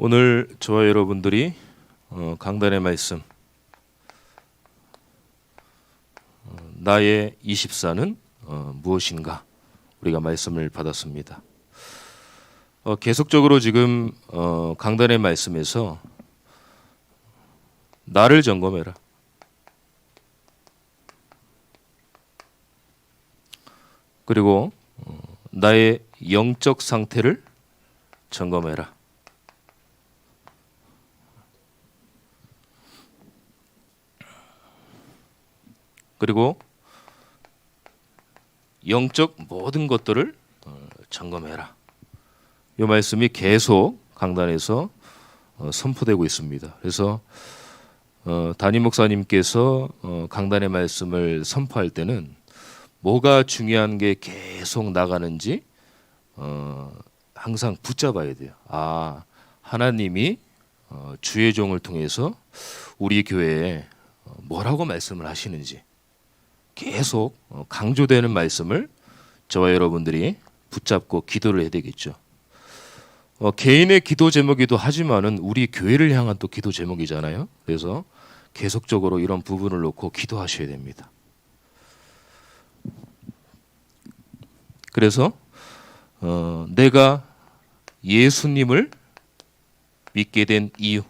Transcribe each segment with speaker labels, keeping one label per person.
Speaker 1: 오늘 저와 여러분들이 강단의 말씀 나의 24는 무엇인가 우리가 말씀을 받았습니다. 계속적으로 지금 강단의 말씀에서 나를 점검해라. 그리고 나의 영적 상태를 점검해라. 그리고 영적 모든 것들을 점검해라. 이 말씀이 계속 강단에서 선포되고 있습니다. 그래서 담임 목사님께서 강단의 말씀을 선포할 때는 뭐가 중요한 게 계속 나가는지 항상 붙잡아야 돼요. 하나님이 주의 종을 통해서 우리 교회에 뭐라고 말씀을 하시는지 계속 강조되는 말씀을 저와 여러분들이 붙잡고 기도를 해야 되겠죠. 개인의 기도 제목이기도 하지만은 우리 교회를 향한 또 기도 제목이잖아요. 그래서 계속적으로 이런 부분을 놓고 기도하셔야 됩니다. 그래서 내가 예수님을 믿게 된 이유,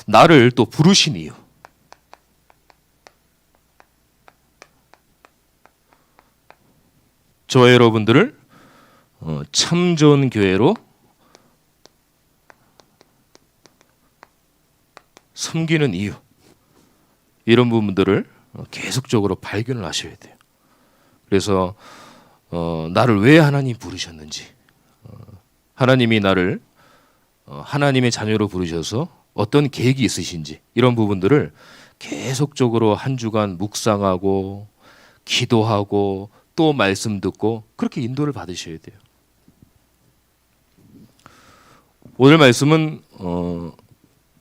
Speaker 1: 나를 또 부르신 이유, 저와 여러분들을 참 좋은 교회로 섬기는 이유, 이런 부분들을 계속적으로 발견을 하셔야 돼요. 그래서 나를 왜 하나님 부르셨는지, 하나님이 나를 하나님의 자녀로 부르셔서 어떤 계획이 있으신지, 이런 부분들을 계속적으로 한 주간 묵상하고 기도하고 또 말씀 듣고 그렇게 인도를 받으셔야 돼요. 오늘 말씀은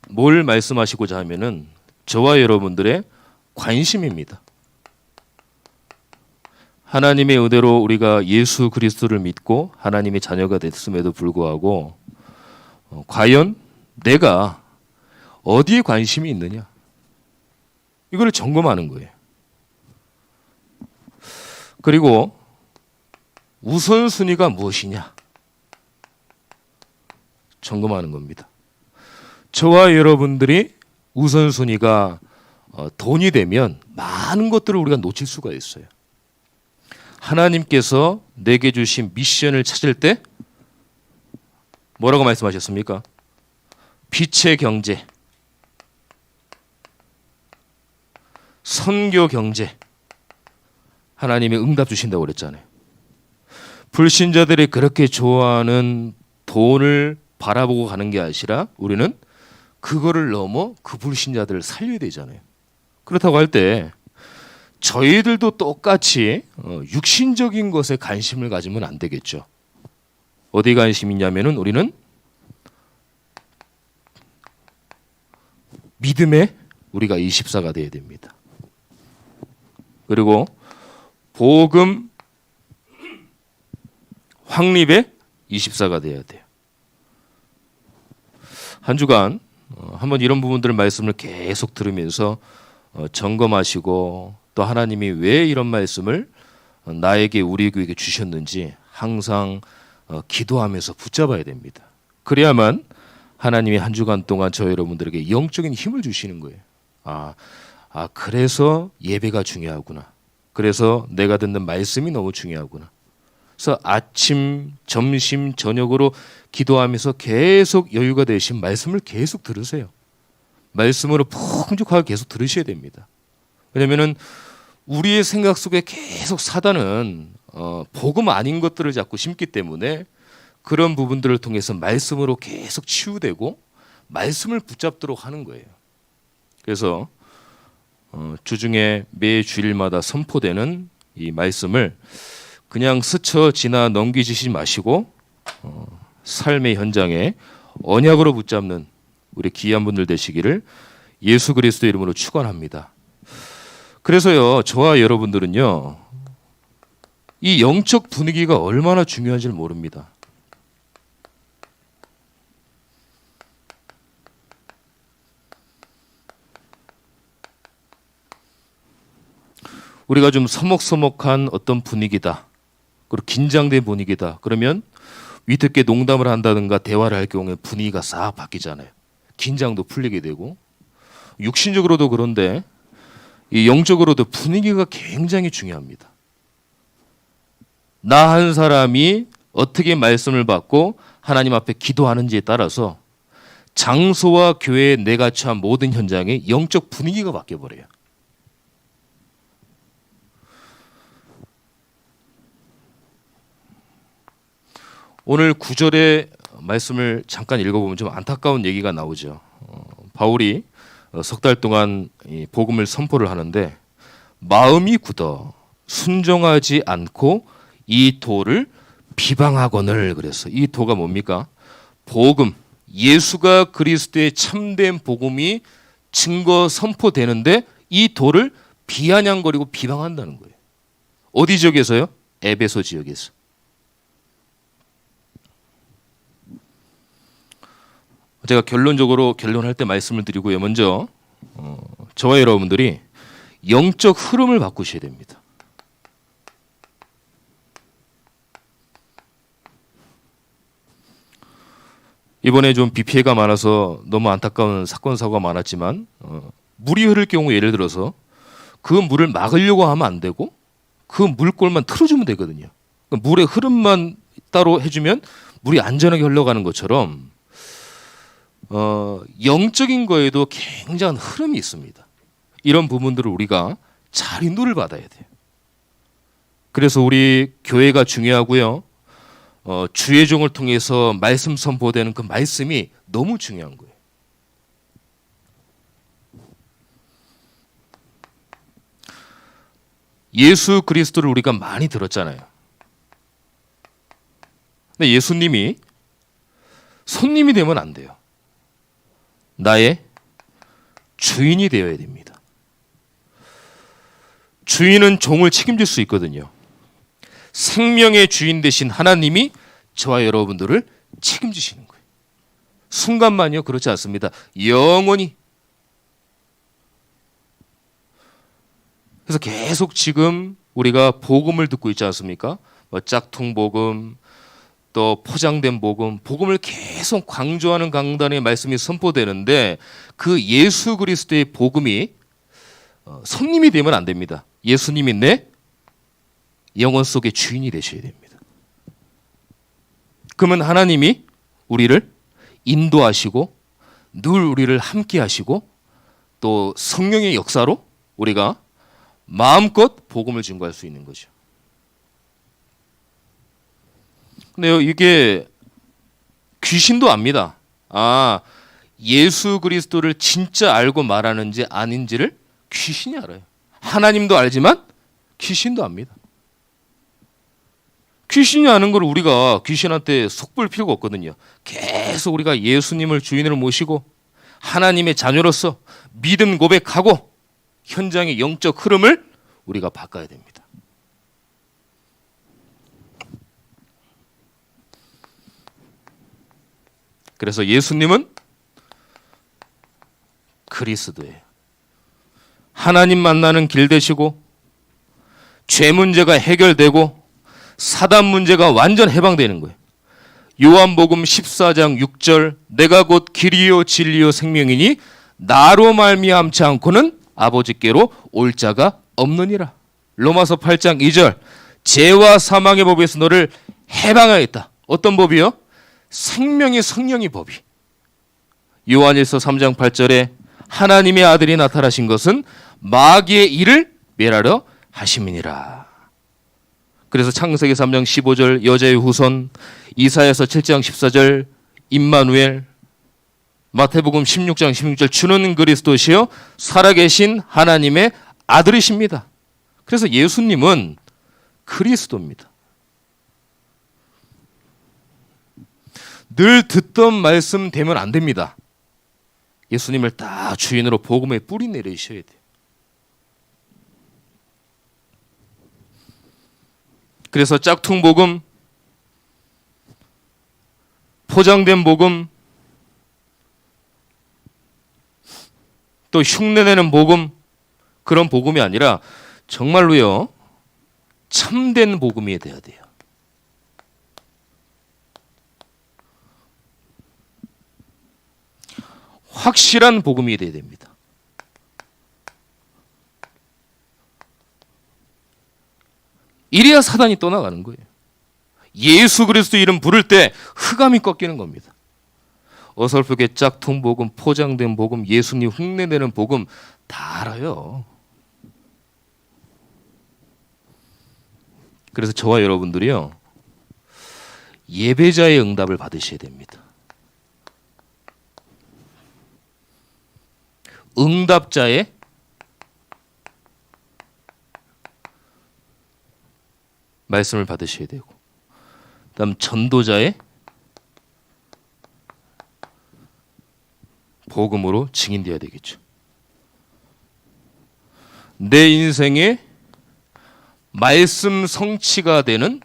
Speaker 1: 뭘 말씀하시고자 하면은 저와 여러분들의 관심입니다. 하나님의 은혜로 우리가 예수 그리스도를 믿고 하나님의 자녀가 됐음에도 불구하고 과연 내가 어디에 관심이 있느냐, 이걸 점검하는 거예요. 그리고 우선순위가 무엇이냐 점검하는 겁니다. 저와 여러분들이 우선순위가 돈이 되면 많은 것들을 우리가 놓칠 수가 있어요. 하나님께서 내게 주신 미션을 찾을 때 뭐라고 말씀하셨습니까? 빛의 경제, 선교 경제, 하나님이 응답 주신다고 그랬잖아요. 불신자들이 그렇게 좋아하는 돈을 바라보고 가는 게 아니라 우리는 그거를 넘어 그 불신자들을 살려야 되잖아요. 그렇다고 할 때 저희들도 똑같이 육신적인 것에 관심을 가지면 안 되겠죠. 어디 관심이 있냐면은 우리는 믿음에 우리가 24가 되어야 됩니다. 그리고 복음 확립에 24가 되어야 돼요. 한 주간 한번 이런 부분들을 말씀을 계속 들으면서 점검하시고 또 하나님이 왜 이런 말씀을 나에게 우리 교회에게 주셨는지 항상 기도하면서 붙잡아야 됩니다. 그래야만 하나님이 한 주간 동안 저 여러분들에게 영적인 힘을 주시는 거예요. 그래서 예배가 중요하구나. 그래서 내가 듣는 말씀이 너무 중요하구나. 그래서 아침, 점심, 저녁으로 기도하면서 계속 여유가 되신 말씀을 계속 들으세요. 말씀으로 풍족하게 계속 들으셔야 됩니다. 왜냐하면 우리의 생각 속에 계속 사단은 복음 아닌 것들을 자꾸 심기 때문에 그런 부분들을 통해서 말씀으로 계속 치유되고 말씀을 붙잡도록 하는 거예요. 그래서 주중에 매 주일마다 선포되는 이 말씀을 그냥 스쳐 지나 넘기지 마시고 삶의 현장에 언약으로 붙잡는 우리 귀한 분들 되시기를 예수 그리스도 이름으로 축원합니다. 그래서요, 저와 여러분들은요, 이 영적 분위기가 얼마나 중요한지를 모릅니다. 우리가 좀 서먹서먹한 어떤 분위기다, 그리고 긴장된 분위기다, 그러면 위트게 농담을 한다든가 대화를 할 경우에 분위기가 싹 바뀌잖아요. 긴장도 풀리게 되고, 육신적으로도 그런데 이 영적으로도 분위기가 굉장히 중요합니다. 나 한 사람이 어떻게 말씀을 받고 하나님 앞에 기도하는지에 따라서 장소와 교회에 내가 처한 모든 현장의 영적 분위기가 바뀌어버려요. 오늘 9절의 말씀을 잠깐 읽어보면 좀 안타까운 얘기가 나오죠. 바울이 석 달 동안 이 복음을 선포를 하는데 마음이 굳어 순종하지 않고 이 도를 비방하거늘. 그래서 이 도가 뭡니까? 복음, 예수가 그리스도의 참된 복음이 증거 선포되는데 이 도를 비아냥거리고 비방한다는 거예요. 어디 지역에서요? 에베소 지역에서. 제가 결론할 때 말씀을 드리고요. 먼저 저와 여러분들이 영적 흐름을 바꾸셔야 됩니다. 이번에 좀 비 피해가 많아서 너무 안타까운 사건 사고가 많았지만 물이 흐를 경우 예를 들어서 그 물을 막으려고 하면 안 되고 그 물골만 틀어주면 되거든요. 물의 흐름만 따로 해주면 물이 안전하게 흘러가는 것처럼 영적인 거에도 굉장한 흐름이 있습니다. 이런 부분들을 우리가 잘 인도를 받아야 돼요. 그래서 우리 교회가 중요하고요. 주의 종을 통해서 말씀 선포되는 그 말씀이 너무 중요한 거예요. 예수 그리스도를 우리가 많이 들었잖아요. 근데 예수님이 손님이 되면 안 돼요. 나의 주인이 되어야 됩니다. 주인은 종을 책임질 수 있거든요. 생명의 주인 되신 하나님이 저와 여러분들을 책임지시는 거예요. 순간만요, 그렇지 않습니다. 영원히. 그래서 계속 지금 우리가 복음을 듣고 있지 않습니까? 짝퉁 복음, 또 포장된 복음, 복음을 계속 강조하는 강단의 말씀이 선포되는데 그 예수 그리스도의 복음이 손님이 되면 안 됩니다. 예수님이 내 영혼 속의 주인이 되셔야 됩니다. 그러면 하나님이 우리를 인도하시고 늘 우리를 함께 하시고 또 성령의 역사로 우리가 마음껏 복음을 증거할 수 있는 거죠. 근데요, 이게 귀신도 압니다. 예수 그리스도를 진짜 알고 말하는지 아닌지를 귀신이 알아요. 하나님도 알지만 귀신도 압니다. 귀신이 아는 걸 우리가 귀신한테 속볼 필요가 없거든요. 계속 우리가 예수님을 주인으로 모시고 하나님의 자녀로서 믿음 고백하고 현장의 영적 흐름을 우리가 바꿔야 됩니다. 그래서 예수님은 그리스도예요. 하나님 만나는 길 되시고 죄 문제가 해결되고 사단 문제가 완전 해방되는 거예요. 요한복음 14장 6절 내가 곧 길이요 진리요 생명이니 나로 말미암지 않고는 아버지께로 올 자가 없느니라. 로마서 8장 2절 죄와 사망의 법에서 너를 해방하였다. 어떤 법이요? 생명의 성령의 법이. 요한일서 3장 8절에 하나님의 아들이 나타나신 것은 마귀의 일을 멸하려 하심이니라. 그래서 창세기 3장 15절 여자의 후손, 이사야서 7장 14절 임마누엘, 마태복음 16장 16절 주는 그리스도시요 살아계신 하나님의 아들이십니다. 그래서 예수님은 그리스도입니다. 늘 듣던 말씀 되면 안 됩니다. 예수님을 딱 주인으로 복음에 뿌리 내리셔야 돼요. 그래서 짝퉁 복음, 포장된 복음, 또 흉내내는 복음, 그런 복음이 아니라 정말로요, 참된 복음이 돼야 돼요. 확실한 복음이 돼야 됩니다. 이래야 사단이 떠나가는 거예요. 예수 그리스도 이름 부를 때 흑암이 꺾이는 겁니다. 어설프게 짝퉁 복음, 포장된 복음, 예수님 흉내내는 복음 다 알아요. 그래서 저와 여러분들이요, 예배자의 응답을 받으셔야 됩니다. 응답자의 말씀을 받으셔야 되고, 그다음 전도자의 복음으로 증인되어야 되겠죠. 내 인생의 말씀 성취가 되는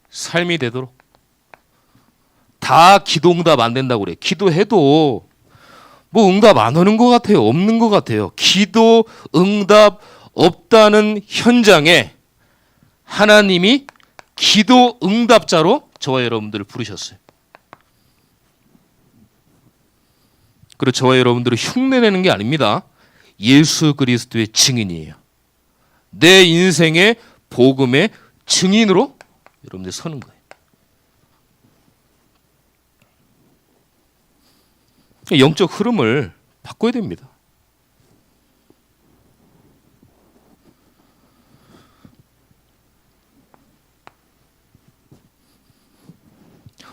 Speaker 1: 삶이 되도록. 다 기도 응답 안 된다고 그래. 기도해도 뭐 응답 안 오는 것 같아요. 없는 것 같아요. 기도 응답 없다는 현장에 하나님이 기도 응답자로 저와 여러분들을 부르셨어요. 그리고 저와 여러분들을 흉내내는 게 아닙니다. 예수 그리스도의 증인이에요. 내 인생의 복음의 증인으로 여러분들 서는 거예요. 영적 흐름을 바꿔야 됩니다.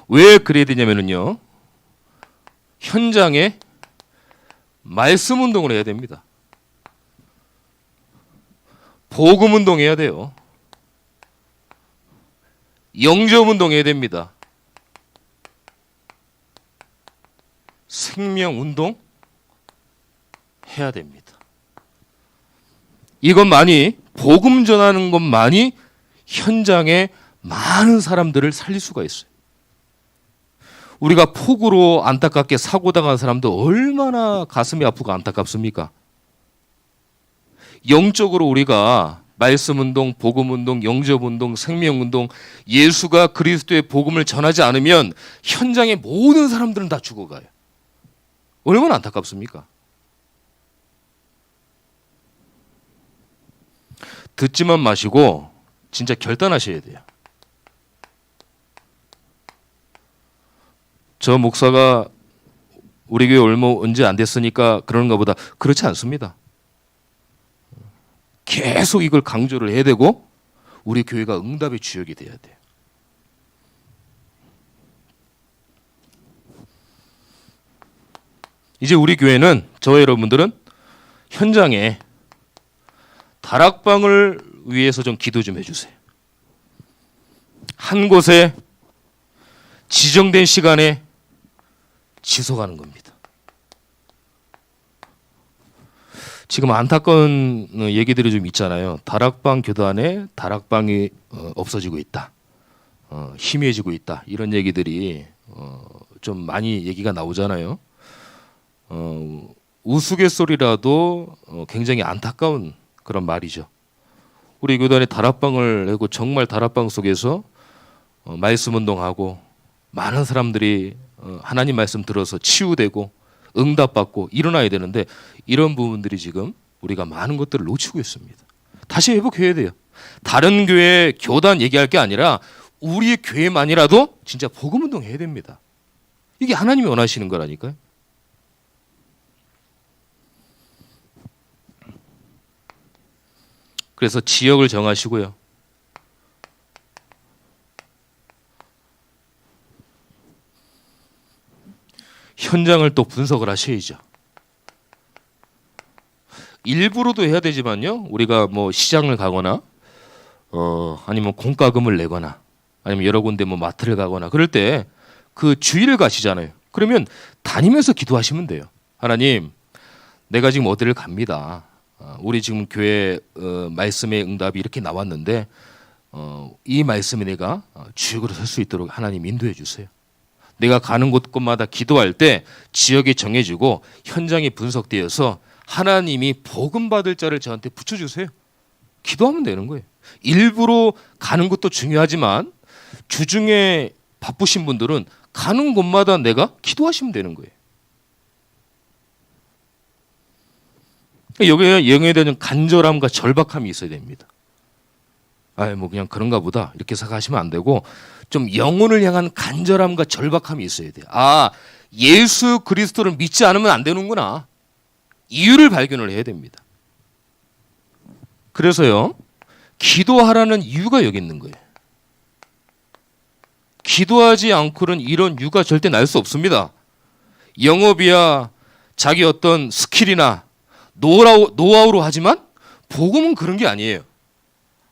Speaker 1: 왜 그래야 되냐면요, 현장에 말씀 운동을 해야 됩니다. 복음 운동해야 돼요. 영접 운동해야 됩니다. 생명 운동 해야 됩니다. 이것만이, 복음 전하는 것만이 현장에 많은 사람들을 살릴 수가 있어요. 우리가 폭우로 안타깝게 사고당한 사람도 얼마나 가슴이 아프고 안타깝습니까? 영적으로 우리가 말씀운동, 복음운동, 영접운동, 생명운동, 예수가 그리스도의 복음을 전하지 않으면 현장의 모든 사람들은 다 죽어가요. 얼마나 안타깝습니까? 듣지만 마시고 진짜 결단하셔야 돼요. 저 목사가 우리 교회 언제 안 됐으니까 그러는가 보다. 그렇지 않습니다. 계속 이걸 강조를 해야 되고 우리 교회가 응답의 주역이 돼야 돼요. 이제 우리 교회는, 저와 여러분들은 현장에 다락방을 위해서 좀 기도 좀 해주세요. 한 곳에 지정된 시간에 지속하는 겁니다. 지금 안타까운 얘기들이 좀 있잖아요. 다락방 교단에 다락방이 없어지고 있다, 희미해지고 있다, 이런 얘기들이 좀 많이 얘기가 나오잖아요. 우스갯소리라도 굉장히 안타까운 그런 말이죠. 우리 교단에 다락방을 하고 정말 다락방 속에서 말씀 운동하고 많은 사람들이 하나님 말씀 들어서 치유되고 응답받고 일어나야 되는데, 이런 부분들이 지금 우리가 많은 것들을 놓치고 있습니다. 다시 회복해야 돼요. 다른 교회 교단 얘기할 게 아니라 우리 교회만이라도 진짜 복음 운동 해야 됩니다. 이게 하나님이 원하시는 거라니까요. 그래서 지역을 정하시고요. 현장을 또 분석을 하셔야죠. 일부러도 해야 되지만요, 우리가 뭐 시장을 가거나 아니면 공과금을 내거나 아니면 여러 군데 뭐 마트를 가거나 그럴 때 그 주일을 가시잖아요. 그러면 다니면서 기도하시면 돼요. 하나님, 내가 지금 어디를 갑니다. 우리 지금 교회 말씀의 응답이 이렇게 나왔는데 이 말씀에 내가 주역으로 설 수 있도록 하나님 인도해 주세요. 내가 가는 곳곳마다 기도할 때 지역이 정해지고 현장이 분석되어서 하나님이 복음 받을 자를 저한테 붙여주세요. 기도하면 되는 거예요. 일부러 가는 것도 중요하지만 주중에 바쁘신 분들은 가는 곳마다 내가 기도하시면 되는 거예요. 여기에 영에 대한 간절함과 절박함이 있어야 됩니다. 뭐 그냥 그런가 보다 이렇게 생각하시면 안 되고 좀 영혼을 향한 간절함과 절박함이 있어야 돼요. 예수 그리스도를 믿지 않으면 안 되는구나. 이유를 발견을 해야 됩니다. 그래서요, 기도하라는 이유가 여기 있는 거예요. 기도하지 않고는 이런 유가 절대 날 수 없습니다. 영업이야 자기 어떤 스킬이나 노하우로 하지만 복음은 그런 게 아니에요.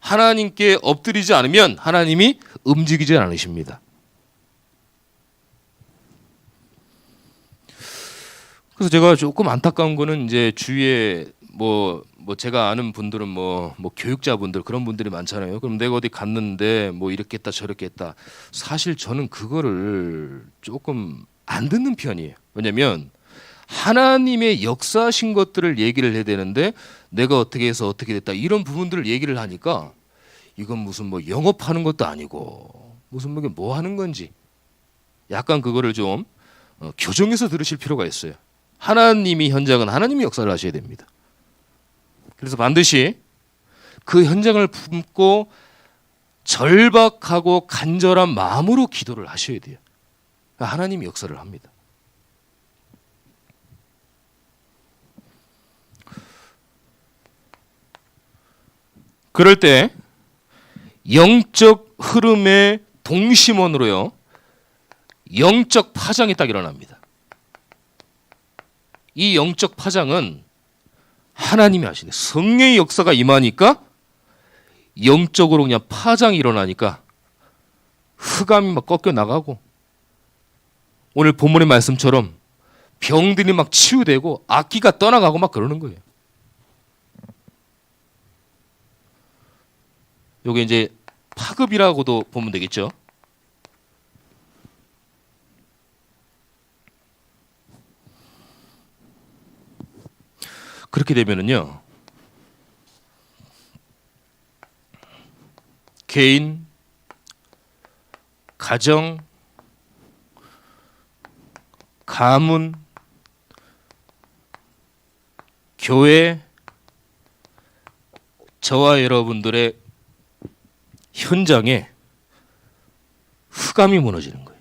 Speaker 1: 하나님께 엎드리지 않으면 하나님이 움직이지 않으십니다. 그래서 제가 조금 안타까운 거는 이제 주위에 뭐 제가 아는 분들은 뭐 교육자분들 그런 분들이 많잖아요. 그럼 내가 어디 갔는데 뭐 이렇게 했다 저렇게 했다. 사실 저는 그거를 조금 안 듣는 편이에요. 왜냐면 하나님의 역사하신 것들을 얘기를 해야 되는데 내가 어떻게 해서 어떻게 됐다 이런 부분들을 얘기를 하니까 이건 무슨 뭐 영업하는 것도 아니고 무슨 뭐 하는 건지 약간 그거를 좀 교정해서 들으실 필요가 있어요. 하나님이 현장은 하나님이 역사를 하셔야 됩니다. 그래서 반드시 그 현장을 품고 절박하고 간절한 마음으로 기도를 하셔야 돼요. 하나님이 역사를 합니다. 그럴 때 영적 흐름의 동심원으로요, 영적 파장이 딱 일어납니다. 이 영적 파장은 하나님이 하시네. 성령의 역사가 임하니까 영적으로 그냥 파장이 일어나니까 흑암이 막 꺾여 나가고 오늘 본문의 말씀처럼 병들이 막 치유되고 악기가 떠나가고 막 그러는 거예요. 요게 이제 파급이라고도 보면 되겠죠. 그렇게 되면은요, 개인, 가정, 가문, 교회, 저와 여러분들의 현장에 흑암이 무너지는 거예요.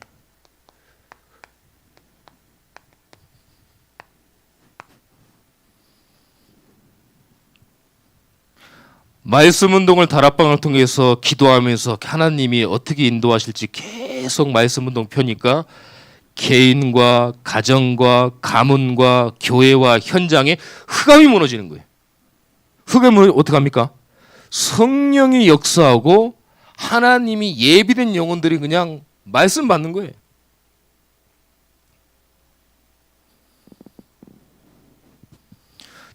Speaker 1: 말씀 운동을 다락방을 통해서 기도하면서 하나님이 어떻게 인도하실지 계속 말씀 운동 펴니까 개인과 가정과 가문과 교회와 현장에 흑암이 무너지는 거예요. 흑암은 어떻게 합니까? 성령이 역사하고 하나님이 예비된 영혼들이 그냥 말씀 받는 거예요.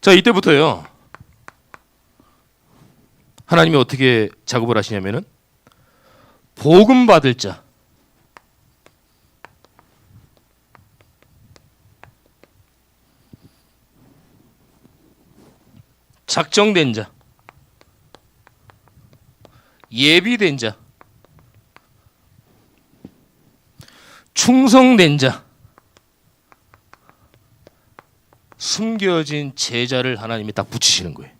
Speaker 1: 자, 이때부터요, 하나님이 어떻게 작업을 하시냐면은 복음 받을 자, 작정된 자, 예비된 자, 충성된 자, 숨겨진 제자를 하나님이 딱 붙이시는 거예요.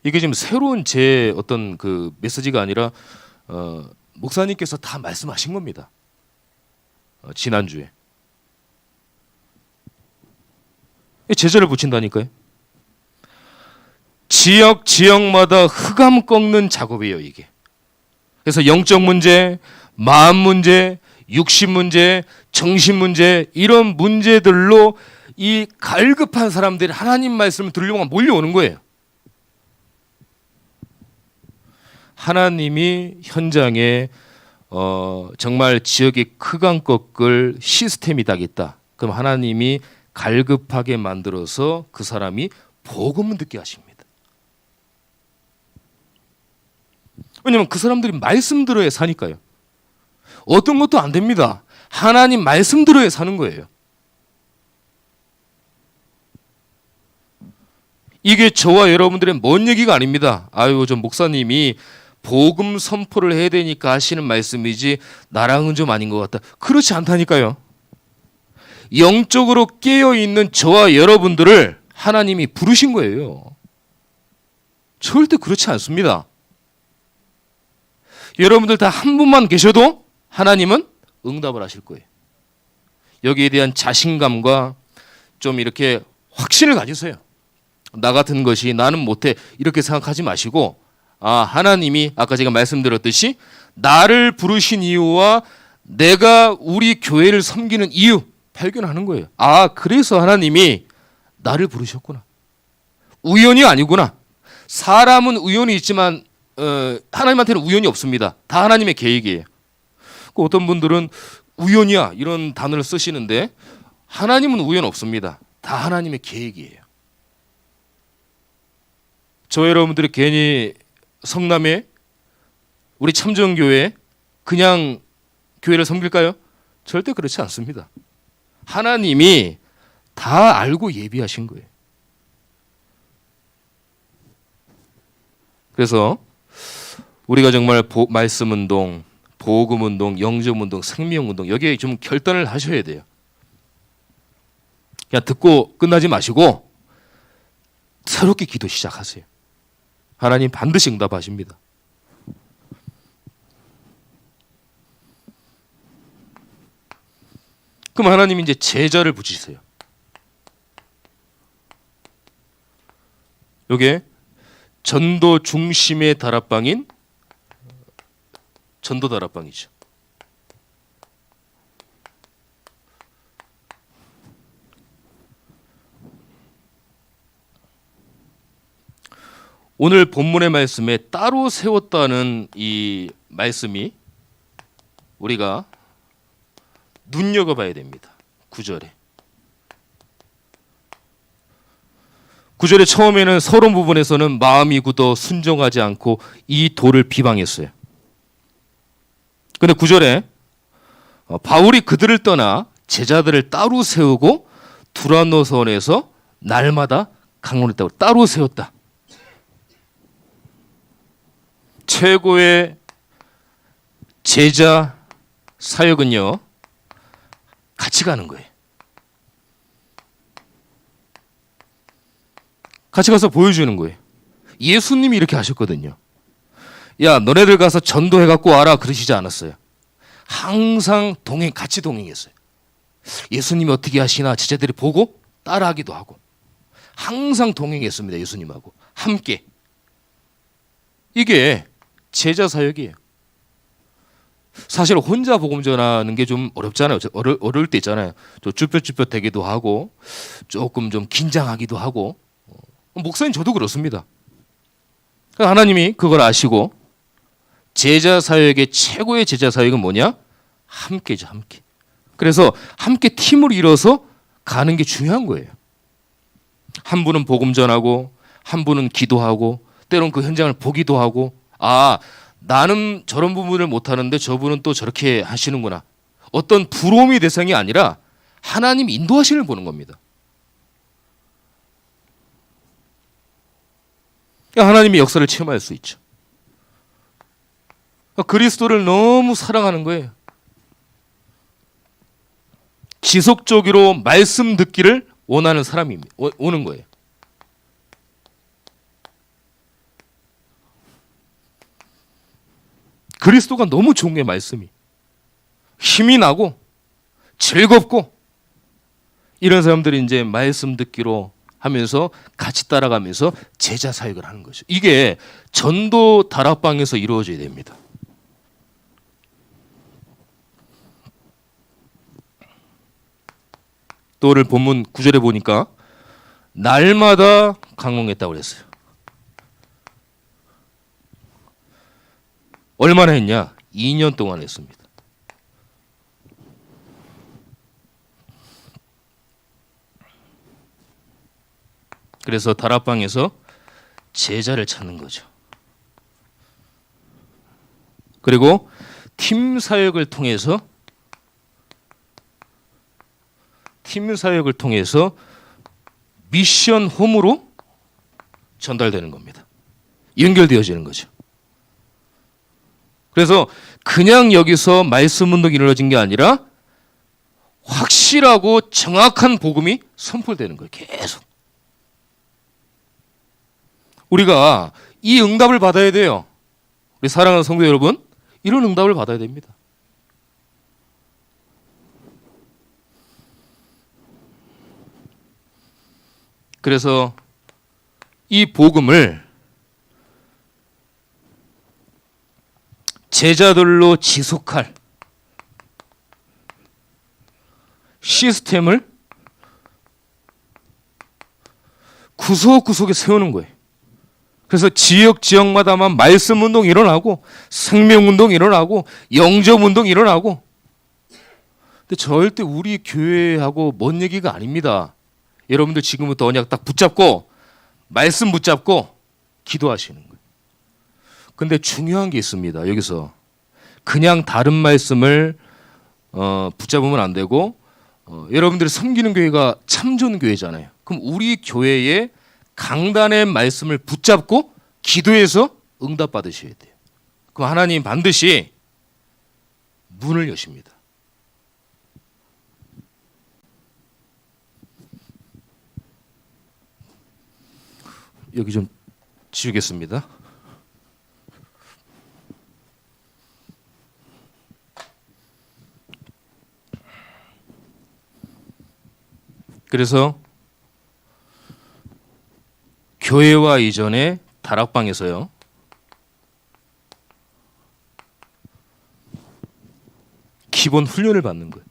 Speaker 1: 이게 지금 새로운 제 어떤 그 메시지가 아니라 목사님께서 다 말씀하신 겁니다. 지난주에 제자를 붙인다니까요. 지역마다 흑암 꺾는 작업이에요, 이게. 그래서 영적 문제, 마음 문제, 육신 문제, 정신 문제, 이런 문제들로 이 갈급한 사람들이 하나님 말씀을 들으려고 몰려오는 거예요. 하나님이 현장에 정말 지역의 흑암 꺾을 시스템이 딱 있다. 그럼 하나님이 갈급하게 만들어서 그 사람이 복음을 듣게 하십니다. 왜냐하면 그 사람들이 말씀 들어야 사니까요. 어떤 것도 안 됩니다. 하나님 말씀 들어야 사는 거예요. 이게 저와 여러분들의 먼 얘기가 아닙니다. 아유, 저 목사님이 복음 선포를 해야 되니까 하시는 말씀이지 나랑은 좀 아닌 것 같다. 그렇지 않다니까요. 영적으로 깨어있는 저와 여러분들을 하나님이 부르신 거예요. 절대 그렇지 않습니다. 여러분들 다 한 분만 계셔도 하나님은 응답을 하실 거예요. 여기에 대한 자신감과 좀 이렇게 확신을 가지세요. 나 같은 것이 나는 못해 이렇게 생각하지 마시고, 하나님이 아까 제가 말씀드렸듯이 나를 부르신 이유와 내가 우리 교회를 섬기는 이유 발견하는 거예요. 그래서 하나님이 나를 부르셨구나. 우연이 아니구나. 사람은 우연이 있지만 하나님한테는 우연이 없습니다. 다 하나님의 계획이에요. 어떤 분들은 우연이야 이런 단어를 쓰시는데 하나님은 우연 없습니다. 다 하나님의 계획이에요. 저 여러분들이 괜히 성남에 우리 참정교회 그냥 교회를 섬길까요? 절대 그렇지 않습니다. 하나님이 다 알고 예비하신 거예요. 그래서 우리가 정말 말씀 운동, 복음 운동, 영접 운동, 생명 운동 여기에 좀 결단을 하셔야 돼요. 그냥 듣고 끝나지 마시고 새롭게 기도 시작하세요. 하나님 반드시 응답하십니다. 그럼 하나님이 이제 제자를 붙이세요. 요게 전도 중심의 다락방인 전도 다락방이죠. 오늘 본문의 말씀에 따로 세웠다는 이 말씀이 우리가 눈여겨봐야 됩니다. 9절에. 9절의 처음에는 서론 부분에서는 마음이 굳어 순종하지 않고 이 도를 비방했어요. 그런데 9절에 바울이 그들을 떠나 제자들을 따로 세우고 두란노선에서 날마다 강론했다고 따로 세웠다. 최고의 제자 사역은요, 같이 가는 거예요. 같이 가서 보여주는 거예요. 예수님이 이렇게 하셨거든요. 야, 너네들 가서 전도해갖고 와라 그러시지 않았어요. 항상 같이 동행했어요. 예수님이 어떻게 하시나 제자들이 보고 따라하기도 하고 항상 동행했습니다. 예수님하고 함께. 이게 제자 사역이에요. 사실 혼자 복음 전하는 게 좀 어렵잖아요. 어려울 때 있잖아요. 쭈뼛쭈뼛 되기도 하고 조금 좀 긴장하기도 하고. 목사님 저도 그렇습니다. 하나님이 그걸 아시고 제자 사역의 최고의 제자 사역은 뭐냐? 함께죠, 함께. 그래서 함께 팀을 이뤄서 가는 게 중요한 거예요. 한 분은 복음 전하고 한 분은 기도하고 때론 그 현장을 보기도 하고 나는 저런 부분을 못하는데 저분은 또 저렇게 하시는구나. 어떤 부러움의 대상이 아니라 하나님 인도하심을 보는 겁니다. 하나님의 역사를 체험할 수 있죠. 그리스도를 너무 사랑하는 거예요. 지속적으로 말씀 듣기를 원하는 사람이 오는 거예요. 그리스도가 너무 좋은 게 말씀이. 힘이 나고 즐겁고 이런 사람들이 이제 말씀 듣기로 하면서 같이 따라가면서 제자 사역을 하는 거죠. 이게 전도 다락방에서 이루어져야 됩니다. 또 오늘 본문 9절에 보니까 날마다 강론했다고 그랬어요. 얼마나 했냐? 2년 동안 했습니다. 그래서 다락방에서 제자를 찾는 거죠. 그리고 팀 사역을 통해서 미션 홈으로 전달되는 겁니다. 연결되어지는 거죠. 그래서 그냥 여기서 말씀 운동이 이루어진 게 아니라 확실하고 정확한 복음이 선포되는 거예요. 계속. 우리가 이 응답을 받아야 돼요. 우리 사랑하는 성도 여러분, 이런 응답을 받아야 됩니다. 그래서 이 복음을 제자들로 지속할 시스템을 구석구석에 세우는 거예요. 그래서 지역마다만 말씀 운동이 일어나고 생명 운동이 일어나고 영접 운동이 일어나고, 근데 절대 우리 교회하고 먼 얘기가 아닙니다. 여러분들 지금부터 언약 딱 붙잡고 말씀 붙잡고 기도하시는 거예요. 근데 중요한 게 있습니다. 여기서 그냥 다른 말씀을 붙잡으면 안 되고, 여러분들이 섬기는 교회가 참존 교회잖아요. 그럼 우리 교회의 강단의 말씀을 붙잡고 기도해서 응답 받으셔야 돼요. 그럼 하나님 반드시 문을 여십니다. 여기 좀 지우겠습니다. 그래서 교회와 이전에 다락방에서요, 기본 훈련을 받는 거예요.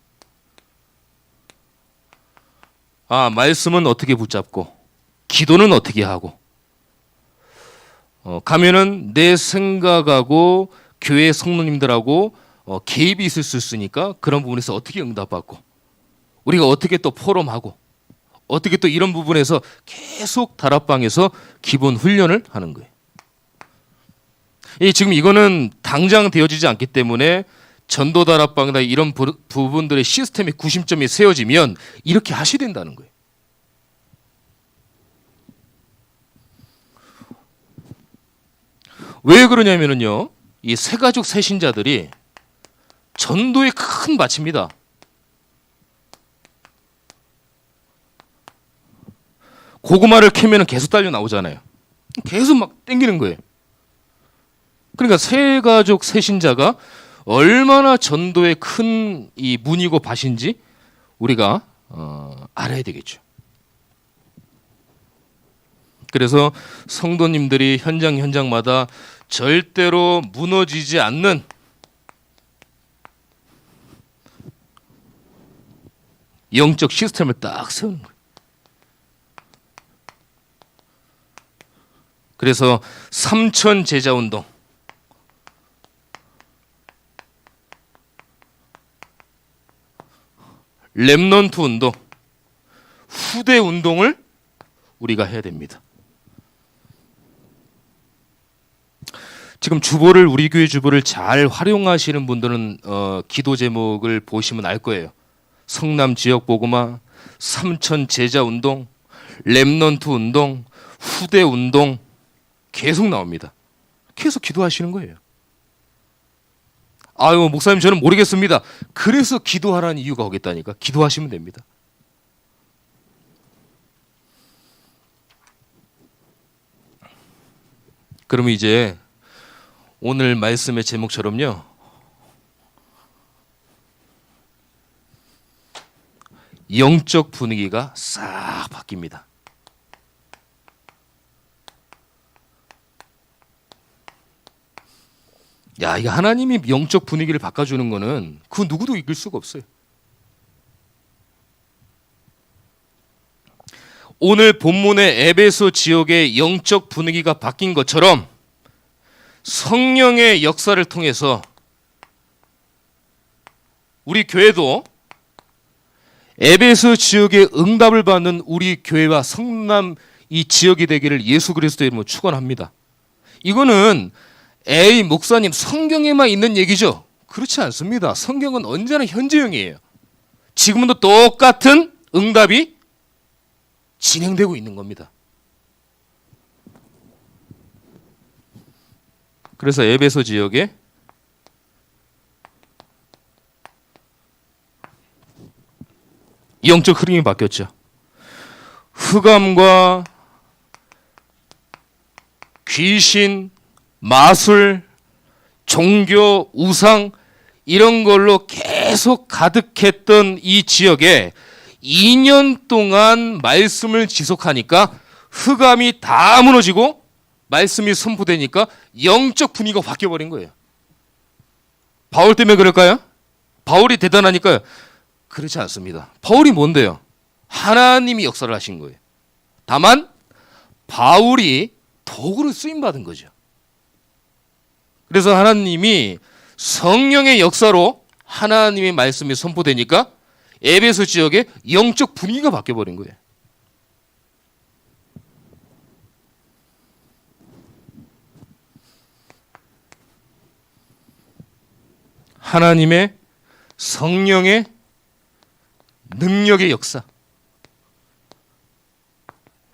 Speaker 1: 말씀은 어떻게 붙잡고 기도는 어떻게 하고, 가면은 내 생각하고 교회 성도님들하고 개입이 있을 수 있으니까 그런 부분에서 어떻게 응답받고, 우리가 어떻게 또 포럼하고, 어떻게 또 이런 부분에서 계속 다락방에서 기본 훈련을 하는 거예요. 지금 이거는 당장 되어지지 않기 때문에 전도 다락방이나 이런 부분들의 시스템의 구심점이 세워지면 이렇게 하셔야 된다는 거예요. 왜 그러냐면요, 이 새가족 새신자들이 전도에 큰 밭입니다. 고구마를 캐면 계속 딸려 나오잖아요. 계속 막 땡기는 거예요. 그러니까 새가족 새신자가 얼마나 전도에 큰 이 문이고 밭인지 우리가 알아야 되겠죠. 그래서 성도님들이 현장마다 절대로 무너지지 않는 영적 시스템을 딱 세우는 거예요. 그래서 삼천 제자 운동, 렘넌트 운동, 후대 운동을 우리가 해야 됩니다. 지금 주보를, 우리 교회 주보를 잘 활용하시는 분들은 기도 제목을 보시면 알 거예요. 성남 지역 복음화, 삼천 제자 운동, 렘넌트 운동, 후대 운동 계속 나옵니다. 계속 기도하시는 거예요. 아유, 목사님 저는 모르겠습니다. 그래서 기도하라는 이유가 오겠다니까. 기도하시면 됩니다. 그러면 이제 오늘 말씀의 제목처럼요, 영적 분위기가 싹 바뀝니다. 야, 이게 하나님이 영적 분위기를 바꿔주는 거는 그 누구도 이길 수가 없어요. 오늘 본문의 에베소 지역의 영적 분위기가 바뀐 것처럼 성령의 역사를 통해서 우리 교회도 에베소 지역의 응답을 받는 우리 교회와 성남 이 지역이 되기를 예수 그리스도의 이름으로 축원합니다. 이거는 에이 목사님 성경에만 있는 얘기죠? 그렇지 않습니다. 성경은 언제나 현재형이에요. 지금도 똑같은 응답이 진행되고 있는 겁니다. 그래서 에베소 지역에 영적 흐름이 바뀌었죠. 흑암과 귀신, 마술, 종교, 우상 이런 걸로 계속 가득했던 이 지역에 2년 동안 말씀을 지속하니까 흑암이 다 무너지고 말씀이 선포되니까 영적 분위기가 바뀌어버린 거예요. 바울 때문에 그럴까요? 바울이 대단하니까요? 그렇지 않습니다. 바울이 뭔데요? 하나님이 역사를 하신 거예요. 다만 바울이 도구로 쓰임받은 거죠. 그래서 하나님이 성령의 역사로 하나님의 말씀이 선포되니까 에베소 지역에 영적 분위기가 바뀌어버린 거예요. 하나님의 성령의 능력의 역사.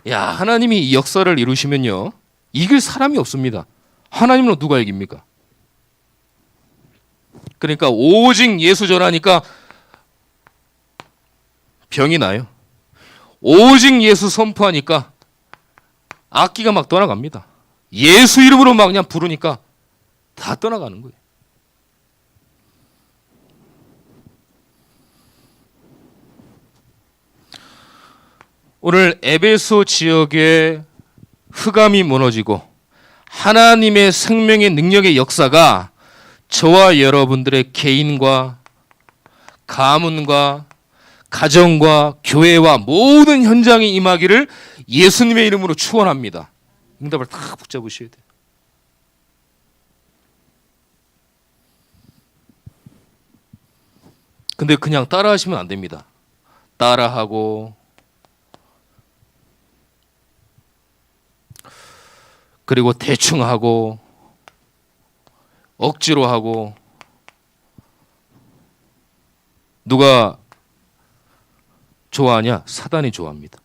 Speaker 1: 야, 하나님이 이 역사를 이루시면요, 이길 사람이 없습니다. 하나님으로 누가 이깁니까? 그러니까 오직 예수 전하니까 병이 나요. 오직 예수 선포하니까 악기가 막 떠나갑니다. 예수 이름으로 막 그냥 부르니까 다 떠나가는 거예요. 오늘 에베소 지역에 흑암이 무너지고 하나님의 생명의 능력의 역사가 저와 여러분들의 개인과 가문과 가정과 교회와 모든 현장에 임하기를 예수님의 이름으로 축원합니다. 응답을 딱 붙잡으셔야 돼요. 근데 그냥 따라하시면 안 됩니다. 따라하고 그리고 대충 하고 억지로 하고 누가 좋아하냐? 사단이 좋아합니다.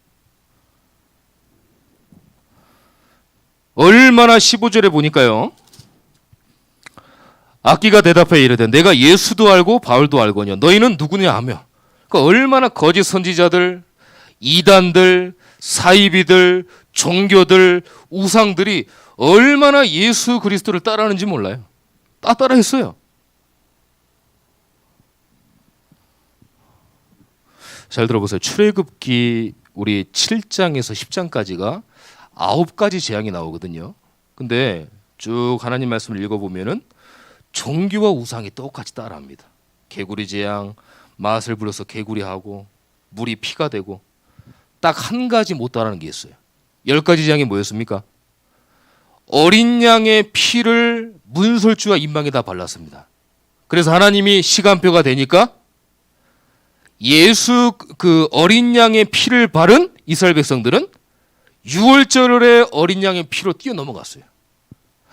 Speaker 1: 얼마나 15절에 보니까요. 악기가 대답해 이르되 내가 예수도 알고 바울도 알거니와 너희는 누구냐 하며, 그러니까 얼마나 거짓 선지자들, 이단들, 사이비들, 종교들, 우상들이 얼마나 예수 그리스도를 따라하는지 몰라요. 따라했어요. 잘 들어보세요. 출애굽기 우리 7장에서 10장까지가 9가지 재앙이 나오거든요. 근데 쭉 하나님 말씀을 읽어보면은 종교와 우상이 똑같이 따라합니다. 개구리 재앙, 맛을 불어서 개구리하고 물이 피가 되고, 딱 한 가지 못 따라하는 게 있어요. 10가지 재앙이 뭐였습니까? 어린 양의 피를 문설주와 인방에다 발랐습니다. 그래서 하나님이 시간표가 되니까 예수 그 어린 양의 피를 바른 이스라엘 백성들은 6월절에 어린 양의 피로 뛰어넘어갔어요.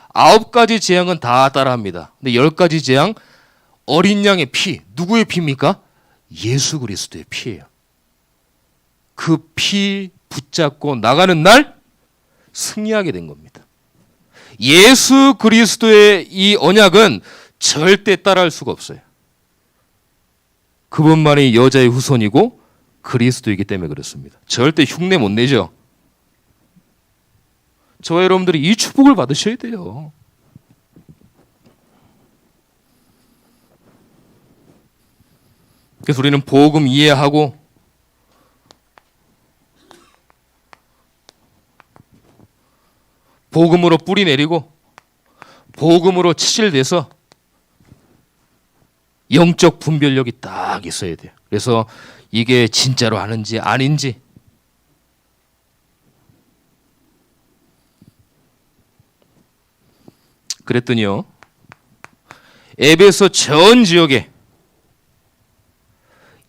Speaker 1: 9가지 재앙은 다 따라합니다. 근데 10가지 재앙 어린 양의 피, 누구의 피입니까? 예수 그리스도의 피예요. 그 피 붙잡고 나가는 날 승리하게 된 겁니다. 예수 그리스도의 이 언약은 절대 따라할 수가 없어요. 그분만이 여자의 후손이고 그리스도이기 때문에 그렇습니다. 절대 흉내 못 내죠. 저와 여러분들이 이 축복을 받으셔야 돼요. 그래서 우리는 복음 이해하고 복음으로 뿌리 내리고 복음으로 치질돼서 영적 분별력이 딱 있어야 돼요. 그래서 이게 진짜로 하는지 아닌지, 그랬더니요, 에베소 전 지역에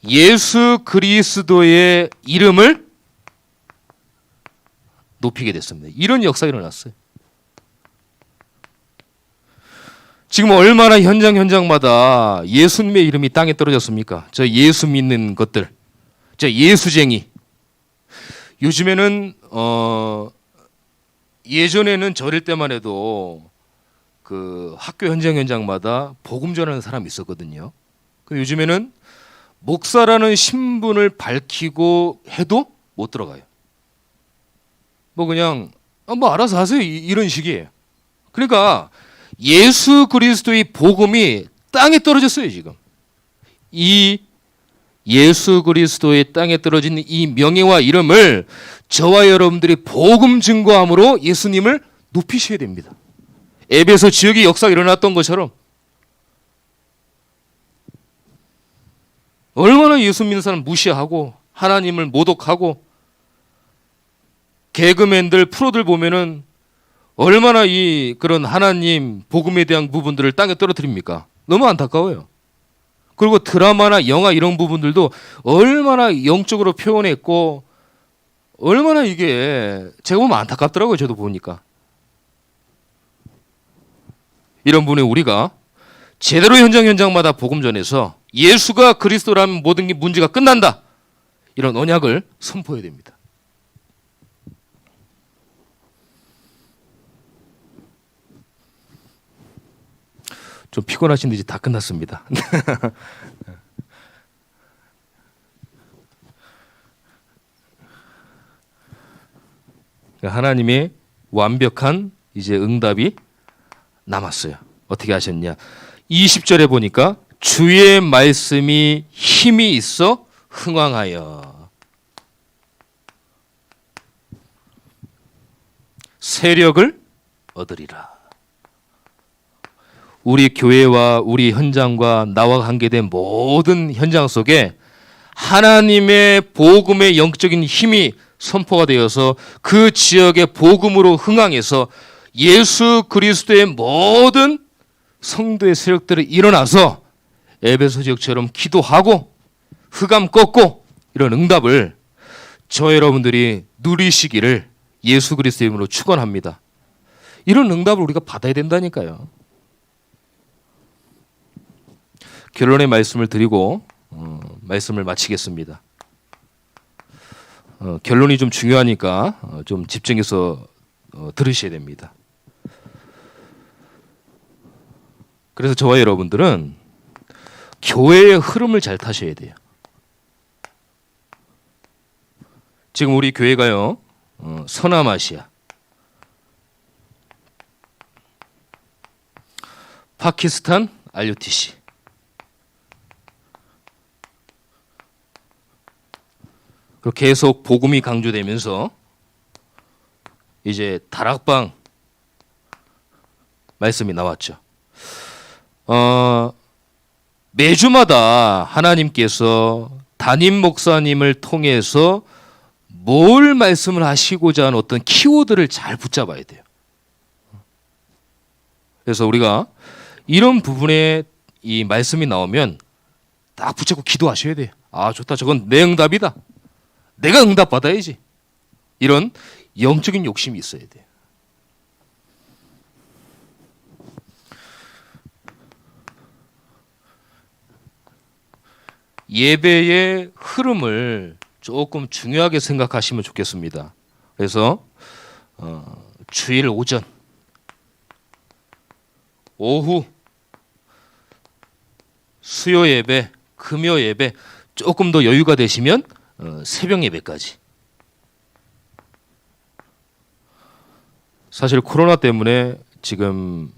Speaker 1: 예수 그리스도의 이름을 높이게 됐습니다. 이런 역사가 일어났어요. 지금 얼마나 현장마다 예수님의 이름이 땅에 떨어졌습니까? 저 예수 믿는 것들, 저 예수쟁이. 요즘에는 예전에는 저럴 때만 해도 그 학교 현장마다 복음 전하는 사람이 있었거든요. 근데 요즘에는 목사라는 신분을 밝히고 해도 못 들어가요. 뭐 그냥 뭐 알아서 하세요 이런 식이에요. 그러니까 예수 그리스도의 복음이 땅에 떨어졌어요 지금. 이 예수 그리스도의 땅에 떨어진 이 명예와 이름을 저와 여러분들이 복음 증거함으로 예수님을 높이셔야 됩니다. 에베소 지역의 역사가 일어났던 것처럼 얼마나 예수 믿는 사람 무시하고 하나님을 모독하고 개그맨들 프로들 보면은 얼마나 이 그런 하나님 복음에 대한 부분들을 땅에 떨어뜨립니까? 너무 안타까워요. 그리고 드라마나 영화 이런 부분들도 얼마나 영적으로 표현했고 얼마나 이게 제가 보면 안타깝더라고요. 저도 보니까. 이런 분이 우리가 제대로 현장마다 복음 전해서 예수가 그리스도라면 모든 게 문제가 끝난다. 이런 언약을 선포해야 됩니다. 좀 피곤하신데 이제 다 끝났습니다. 하나님의 완벽한 이제 응답이 남았어요. 어떻게 하셨냐? 20절에 보니까 주의 말씀이 힘이 있어 흥왕하여 세력을 얻으리라. 우리 교회와 우리 현장과 나와 관계된 모든 현장 속에 하나님의 복음의 영적인 힘이 선포가 되어서 그 지역의 복음으로 흥황해서 예수 그리스도의 모든 성도의 세력들이 일어나서 에베소 지역처럼 기도하고 흑암 꺾고 이런 응답을 저 여러분들이 누리시기를 예수 그리스도의 이름으로 축원합니다. 이런 응답을 우리가 받아야 된다니까요. 결론의 말씀을 드리고 말씀을 마치겠습니다. 결론이 좀 중요하니까 좀 집중해서 들으셔야 됩니다. 그래서 저와 여러분들은 교회의 흐름을 잘 타셔야 돼요. 지금 우리 교회가요, 서남아시아, 파키스탄, RUTC, 그리고 계속 복음이 강조되면서 이제 다락방 말씀이 나왔죠. 매주마다 하나님께서 담임 목사님을 통해서 뭘 말씀을 하시고자 하는 어떤 키워드를 잘 붙잡아야 돼요. 그래서 우리가 이런 부분에 이 말씀이 나오면 딱 붙잡고 기도하셔야 돼요. 아, 좋다. 저건 내 응답이다. 내가 응답받아야지. 이런 영적인 욕심이 있어야 돼요. 예배의 흐름을 조금 중요하게 생각하시면 좋겠습니다. 그래서 주일 오전, 오후, 수요 예배, 금요 예배 조금 더 여유가 되시면 새벽 예배까지. 사실 코로나 때문에 지금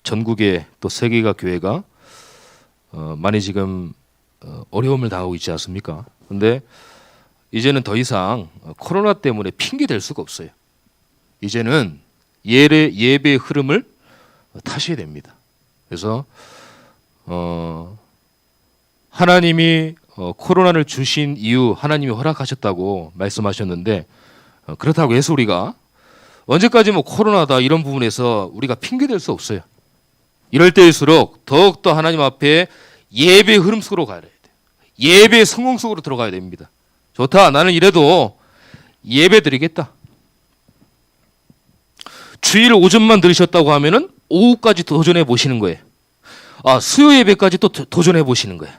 Speaker 1: 전국의 또 세계가 교회가 많이 지금 어려움을 당하고 있지 않습니까? 근데 이제는 더 이상 코로나 때문에 핑계 댈 수가 없어요. 이제는 예배의 흐름을 타셔야 됩니다. 그래서 하나님이 코로나를 주신 이유 하나님이 허락하셨다고 말씀하셨는데 그렇다고 해서 우리가 언제까지 뭐 코로나다 이런 부분에서 우리가 핑계 댈 수 없어요. 이럴 때일수록 더욱더 하나님 앞에 예배의 흐름 속으로 가야 돼요. 예배의 성공 속으로 들어가야 됩니다. 좋다. 나는 이래도 예배 드리겠다. 주일 오전만 들으셨다고 하면은 오후까지 도전해 보시는 거예요. 아, 수요 예배까지 또 도전해 보시는 거예요.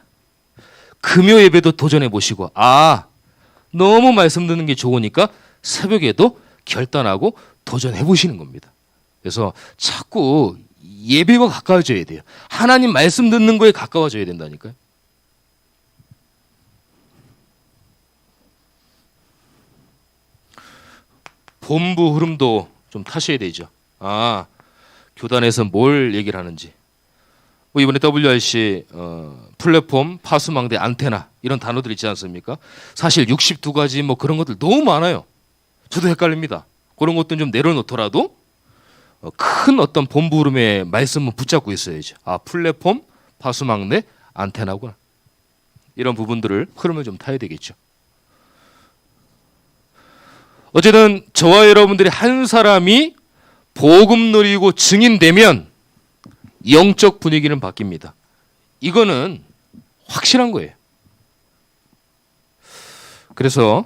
Speaker 1: 금요 예배도 도전해 보시고, 아, 너무 말씀 듣는 게 좋으니까 새벽에도 결단하고 도전해 보시는 겁니다. 그래서 자꾸 예배와 가까워져야 돼요. 하나님 말씀 듣는 거에 가까워져야 된다니까요. 본부 흐름도 좀 타셔야 되죠. 교단에서 뭘 얘기를 하는지. 뭐 이번에 WRC 플랫폼, 파수망대, 안테나 이런 단어들 있지 않습니까? 사실 62가지 뭐 그런 것들 너무 많아요. 저도 헷갈립니다. 그런 것들은 좀 내려놓더라도 큰 어떤 본부 흐름의 말씀은 붙잡고 있어야죠. 플랫폼, 파수망대, 안테나구나. 이런 부분들을 흐름을 좀 타야 되겠죠. 어쨌든 저와 여러분들이 한 사람이 복음 누리고 증인되면 영적 분위기는 바뀝니다. 이거는 확실한 거예요. 그래서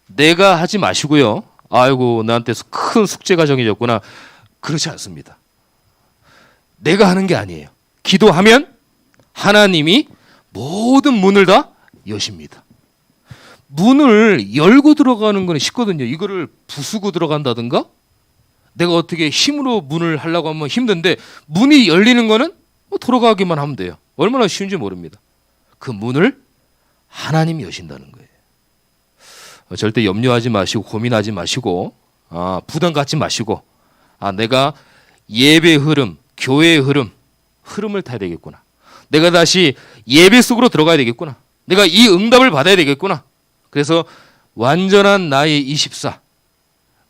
Speaker 1: 내가 하지 마시고요. 아이고 나한테 큰 숙제가 정해졌구나. 그렇지 않습니다. 내가 하는 게 아니에요. 기도하면 하나님이 모든 문을 다 여십니다. 문을 열고 들어가는 건 쉽거든요. 이거를 부수고 들어간다든가 내가 어떻게 힘으로 문을 하려고 하면 힘든데 문이 열리는 거는 들어가기만 하면 돼요. 얼마나 쉬운지 모릅니다. 그 문을 하나님이 여신다는 거예요. 절대 염려하지 마시고 고민하지 마시고 부담 갖지 마시고 내가 예배 흐름, 교회의 흐름을 타야 되겠구나. 내가 다시 예배 속으로 들어가야 되겠구나. 내가 이 응답을 받아야 되겠구나. 그래서 완전한 나의 24,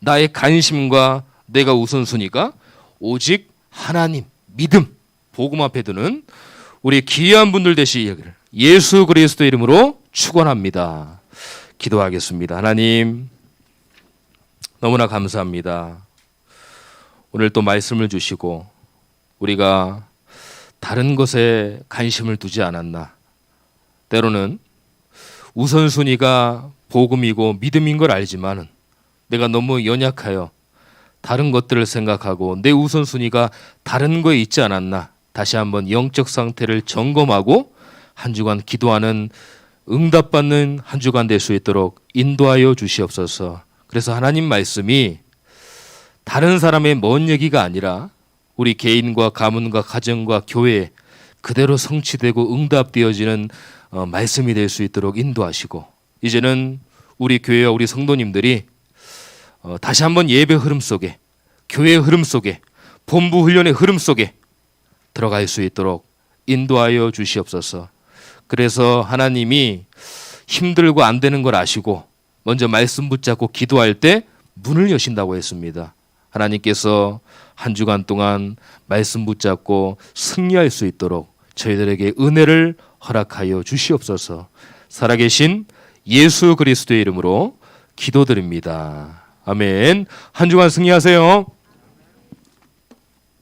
Speaker 1: 나의 관심과 내가 우선순위가 오직 하나님, 믿음, 복음 앞에 두는 우리 귀한 분들 되시기를 예수 그리스도 이름으로 축원합니다. 기도하겠습니다. 하나님 너무나 감사합니다. 오늘 또 말씀을 주시고 우리가 다른 것에 관심을 두지 않았나. 때로는 우선순위가 복음이고 믿음인 걸 알지만 내가 너무 연약하여 다른 것들을 생각하고 내 우선순위가 다른 거에 있지 않았나. 다시 한번 영적 상태를 점검하고 한 주간 기도하는 응답받는 한 주간 될 수 있도록 인도하여 주시옵소서. 그래서 하나님 말씀이 다른 사람의 먼 얘기가 아니라 우리 개인과 가문과 가정과 교회에 그대로 성취되고 응답되어지는 말씀이 될 수 있도록 인도하시고 이제는 우리 교회와 우리 성도님들이 다시 한번 예배 흐름 속에 교회의 흐름 속에 본부 훈련의 흐름 속에 들어갈 수 있도록 인도하여 주시옵소서. 그래서 하나님이 힘들고 안 되는 걸 아시고 먼저 말씀 붙잡고 기도할 때 문을 여신다고 했습니다. 하나님께서 한 주간 동안 말씀 붙잡고 승리할 수 있도록 저희들에게 은혜를 허락하여 주시옵소서. 살아계신 예수 그리스도의 이름으로 기도드립니다. 아멘. 한 주간 승리하세요.